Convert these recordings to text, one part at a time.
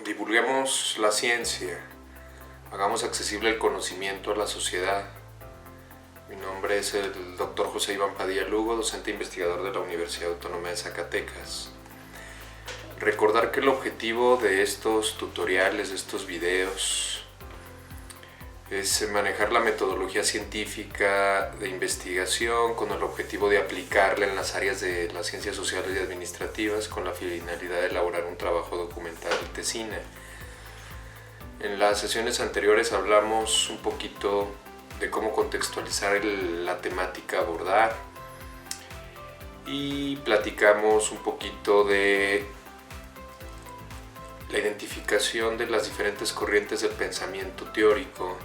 Divulguemos la ciencia, hagamos accesible el conocimiento a la sociedad. Mi nombre es el Dr. José Iván Padilla Lugo, docente investigador de la Universidad Autónoma de Zacatecas. Recordar que el objetivo de estos tutoriales, de estos videos, es manejar la metodología científica de investigación con el objetivo de aplicarla en las áreas de las ciencias sociales y administrativas con la finalidad de elaborar un trabajo documental y tesina. En las sesiones anteriores hablamos un poquito de cómo contextualizar la temática a abordar y platicamos un poquito de la identificación de las diferentes corrientes del pensamiento teórico,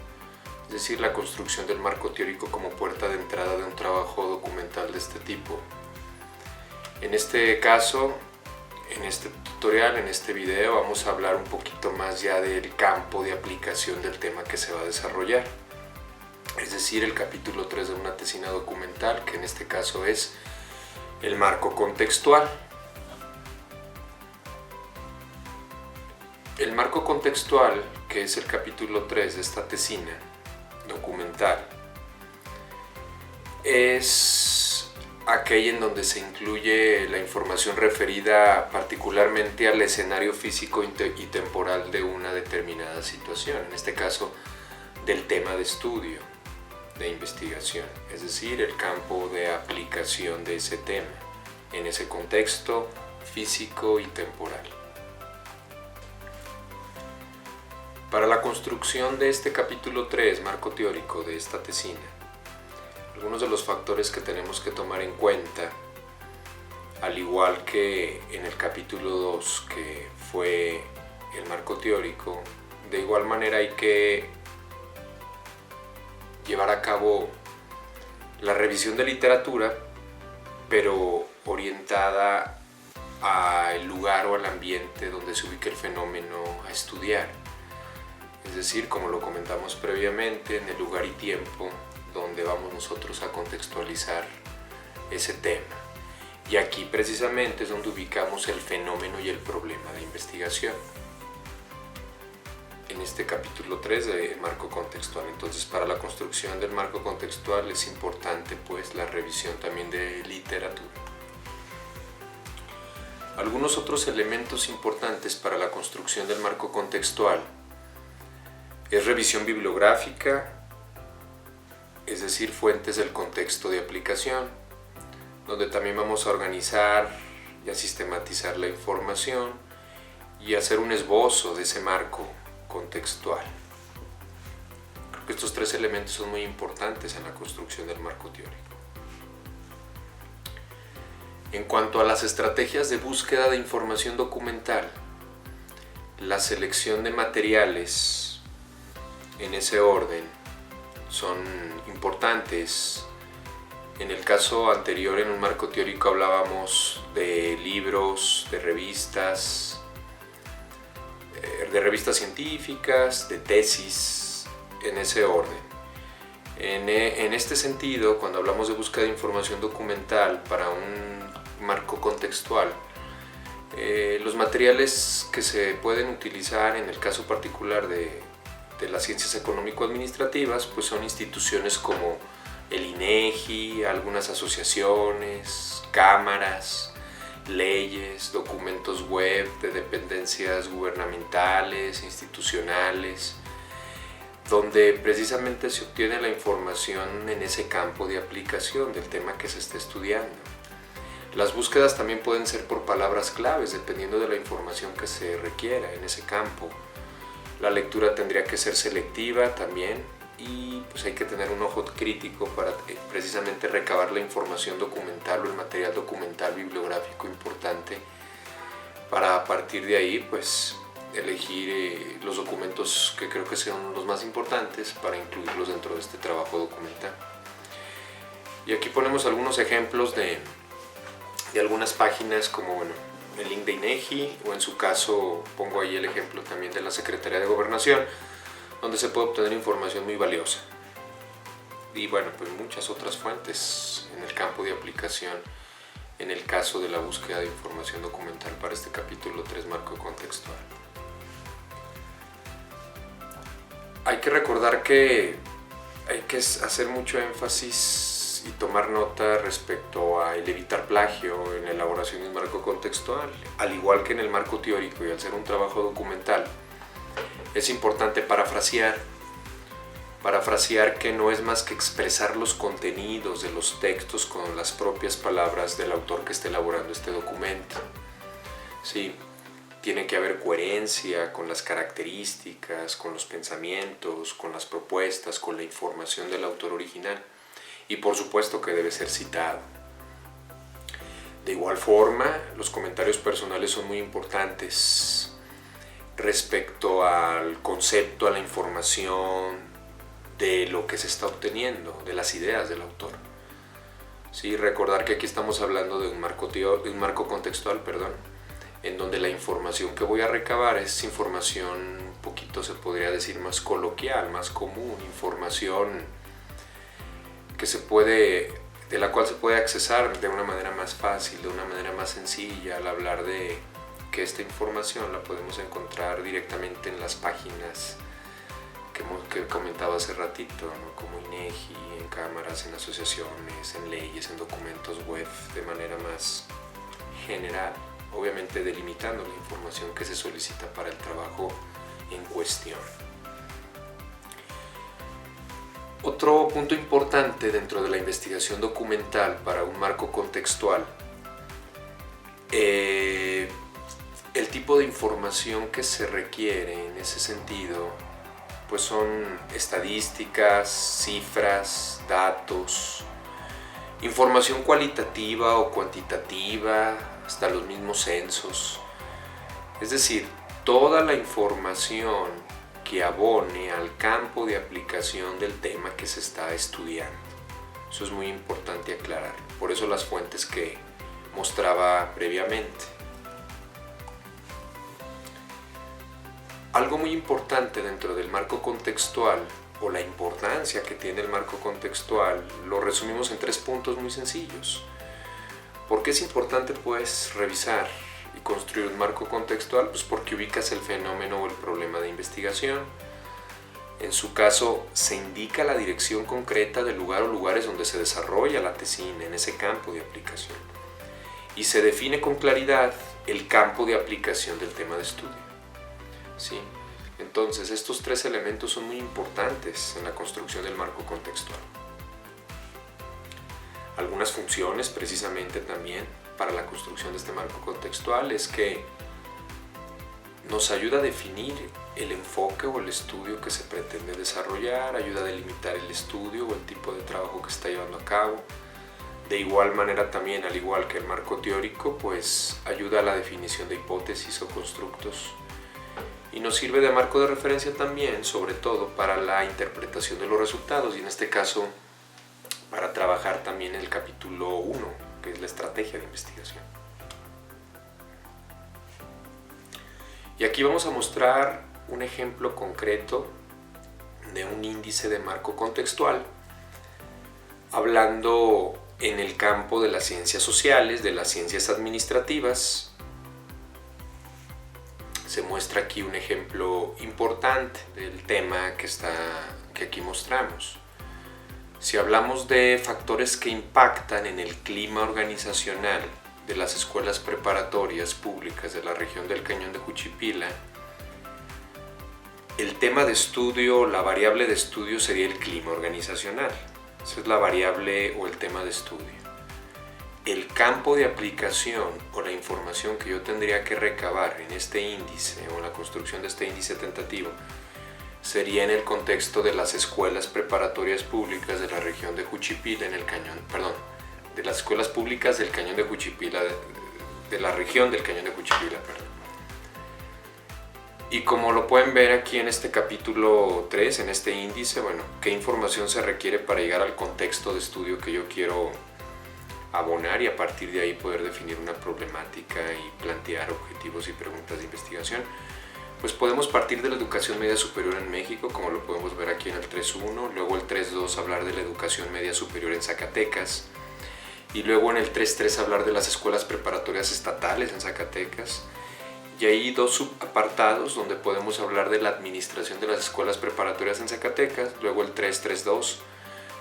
es decir, la construcción del marco teórico como puerta de entrada de un trabajo documental de este tipo. En este caso, en este tutorial, en este video, vamos a hablar un poquito más ya del campo de aplicación del tema que se va a desarrollar. Es decir, el capítulo 3 de una tesina documental, que en este caso es el marco contextual. El marco contextual, que es el capítulo 3 de esta tesina documental, es aquella en donde se incluye la información referida particularmente al escenario físico y temporal de una determinada situación, en este caso del tema de estudio, de investigación, es decir, el campo de aplicación de ese tema, en ese contexto físico y temporal. Para la construcción de este capítulo 3, marco teórico de esta tesina, algunos de los factores que tenemos que tomar en cuenta, al igual que en el capítulo 2, que fue el marco teórico, de igual manera hay que llevar a cabo la revisión de literatura, pero orientada al lugar o al ambiente donde se ubica el fenómeno a estudiar. Es decir, como lo comentamos previamente, en el lugar y tiempo donde vamos nosotros a contextualizar ese tema. Y aquí precisamente es donde ubicamos el fenómeno y el problema de investigación. En este capítulo 3 de marco contextual. Entonces, para la construcción del marco contextual es importante pues la revisión también de literatura. Algunos otros elementos importantes para la construcción del marco contextual es revisión bibliográfica, es decir, fuentes del contexto de aplicación, donde también vamos a organizar y a sistematizar la información y hacer un esbozo de ese marco contextual. Creo que estos tres elementos son muy importantes en la construcción del marco teórico. En cuanto a las estrategias de búsqueda de información documental, la selección de materiales en ese orden son importantes. En el caso anterior, en un marco teórico, hablábamos de libros, de revistas científicas, de tesis, en ese orden. En este sentido, cuando hablamos de búsqueda de información documental para un marco contextual, los materiales que se pueden utilizar en el caso particular de las ciencias económico-administrativas pues son instituciones como el INEGI, algunas asociaciones, cámaras, leyes, documentos web de dependencias gubernamentales, institucionales, donde precisamente se obtiene la información en ese campo de aplicación del tema que se está estudiando. Las búsquedas también pueden ser por palabras claves, dependiendo de la información que se requiera en ese campo. La lectura tendría que ser selectiva también y pues hay que tener un ojo crítico para precisamente recabar la información documental o el material documental bibliográfico importante para a partir de ahí pues elegir los documentos que creo que son los más importantes para incluirlos dentro de este trabajo documental. Y aquí ponemos algunos ejemplos de algunas páginas como el link de INEGI, o en su caso pongo ahí el ejemplo también de la Secretaría de Gobernación, donde se puede obtener información muy valiosa. Y bueno, pues muchas otras fuentes en el campo de aplicación en el caso de la búsqueda de información documental para este capítulo 3, marco contextual. Hay que recordar que hay que hacer mucho énfasis y tomar nota respecto a el evitar plagio en la elaboración de un marco contextual, al igual que en el marco teórico, y al ser un trabajo documental, es importante parafrasear que no es más que expresar los contenidos de los textos con las propias palabras del autor que esté elaborando este documento. Sí, tiene que haber coherencia con las características, con los pensamientos, con las propuestas, con la información del autor original, y por supuesto que debe ser citado. De igual forma, los comentarios personales son muy importantes respecto al concepto, a la información, de lo que se está obteniendo, de las ideas del autor. Sí, recordar que aquí estamos hablando de un marco contextual, en donde la información que voy a recabar es información un poquito, se podría decir, más coloquial, más común, información de la cual se puede accesar de una manera más fácil, de una manera más sencilla, al hablar de que esta información la podemos encontrar directamente en las páginas que comentaba hace ratito, ¿no? Como INEGI, en cámaras, en asociaciones, en leyes, en documentos web, de manera más general, obviamente delimitando la información que se solicita para el trabajo en cuestión. Otro punto importante dentro de la investigación documental para un marco contextual, el tipo de información que se requiere en ese sentido, pues son estadísticas, cifras, datos, información cualitativa o cuantitativa, hasta los mismos censos. Es decir, toda la información que abone al campo de aplicación del tema que se está estudiando. Eso es muy importante aclarar. Por eso las fuentes que mostraba previamente. Algo muy importante dentro del marco contextual, o la importancia que tiene el marco contextual, lo resumimos en 3 puntos muy sencillos. ¿Por qué es importante, pues, revisar y construir un marco contextual? Pues porque ubicas el fenómeno o el problema de investigación. En su caso, se indica la dirección concreta del lugar o lugares donde se desarrolla la tesina en ese campo de aplicación. Y se define con claridad el campo de aplicación del tema de estudio. ¿Sí? Entonces, estos 3 elementos son muy importantes en la construcción del marco contextual. Algunas funciones, precisamente también, para la construcción de este marco contextual es que nos ayuda a definir el enfoque o el estudio que se pretende desarrollar, ayuda a delimitar el estudio o el tipo de trabajo que se está llevando a cabo. De igual manera también, al igual que el marco teórico, pues ayuda a la definición de hipótesis o constructos. Y nos sirve de marco de referencia también, sobre todo, para la interpretación de los resultados, y en este caso, para trabajar también el capítulo 1, que es la estrategia de investigación. Y aquí vamos a mostrar un ejemplo concreto de un índice de marco contextual, hablando en el campo de las ciencias sociales, de las ciencias administrativas. Se muestra aquí un ejemplo importante del tema que aquí mostramos. Si hablamos de factores que impactan en el clima organizacional de las escuelas preparatorias públicas de la región del Cañón de Juchipila, el tema de estudio, la variable de estudio sería el clima organizacional. Esa es la variable o el tema de estudio. El campo de aplicación o la información que yo tendría que recabar en este índice o en la construcción de este índice tentativo sería en el contexto de las escuelas preparatorias públicas de la región de Juchipila, de las escuelas públicas del Cañón de Juchipila, de la región del Cañón de Juchipila, Y como lo pueden ver aquí en este capítulo 3, en este índice, qué información se requiere para llegar al contexto de estudio que yo quiero abonar y a partir de ahí poder definir una problemática y plantear objetivos y preguntas de investigación. Pues podemos partir de la educación media superior en México, como lo podemos ver aquí en el 3.1, luego el 3.2 hablar de la educación media superior en Zacatecas, y luego en el 3.3 hablar de las escuelas preparatorias estatales en Zacatecas, Y hay dos subapartados donde podemos hablar de la administración de las escuelas preparatorias en Zacatecas, luego el 3.3.2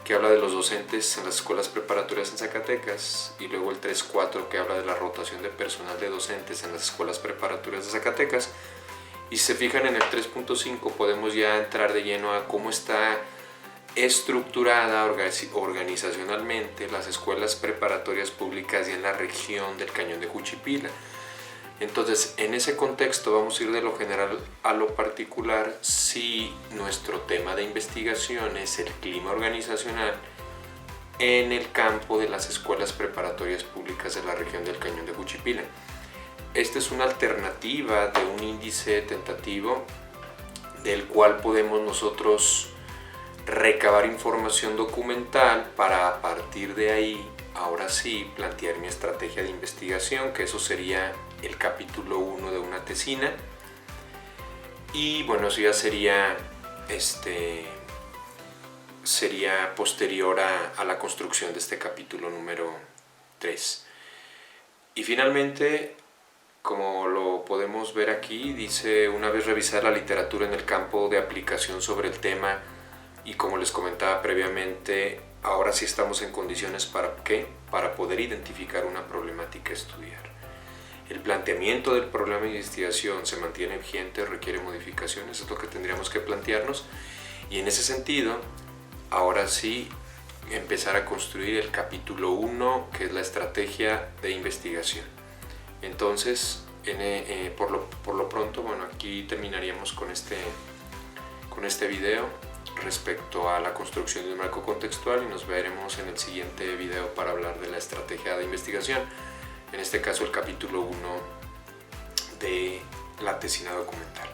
que habla de los docentes en las escuelas preparatorias en Zacatecas, y luego el 3.4 que habla de la rotación de personal de docentes en las escuelas preparatorias de Zacatecas. Y si se fijan en el 3.5 podemos ya entrar de lleno a cómo está estructurada organizacionalmente las escuelas preparatorias públicas y en la región del Cañón de Juchipila. Entonces, en ese contexto vamos a ir de lo general a lo particular si nuestro tema de investigación es el clima organizacional en el campo de las escuelas preparatorias públicas de la región del Cañón de Juchipila. Esta es una alternativa de un índice tentativo del cual podemos nosotros recabar información documental para a partir de ahí, ahora sí, plantear mi estrategia de investigación, que eso sería el capítulo 1 de una tesina. Y bueno, eso ya sería posterior a la construcción de este capítulo número 3. Y finalmente, como lo podemos ver aquí, dice: una vez revisada la literatura en el campo de aplicación sobre el tema, y como les comentaba previamente, ahora sí estamos en condiciones para poder identificar una problemática a estudiar. El planteamiento del problema de investigación se mantiene vigente, requiere modificaciones, es lo que tendríamos que plantearnos, y en ese sentido, ahora sí, empezar a construir el capítulo 1, que es la estrategia de investigación. Entonces, por lo pronto, bueno, aquí terminaríamos con este video respecto a la construcción de un marco contextual, y nos veremos en el siguiente video para hablar de la estrategia de investigación, en este caso el capítulo 1 de la tesina documental.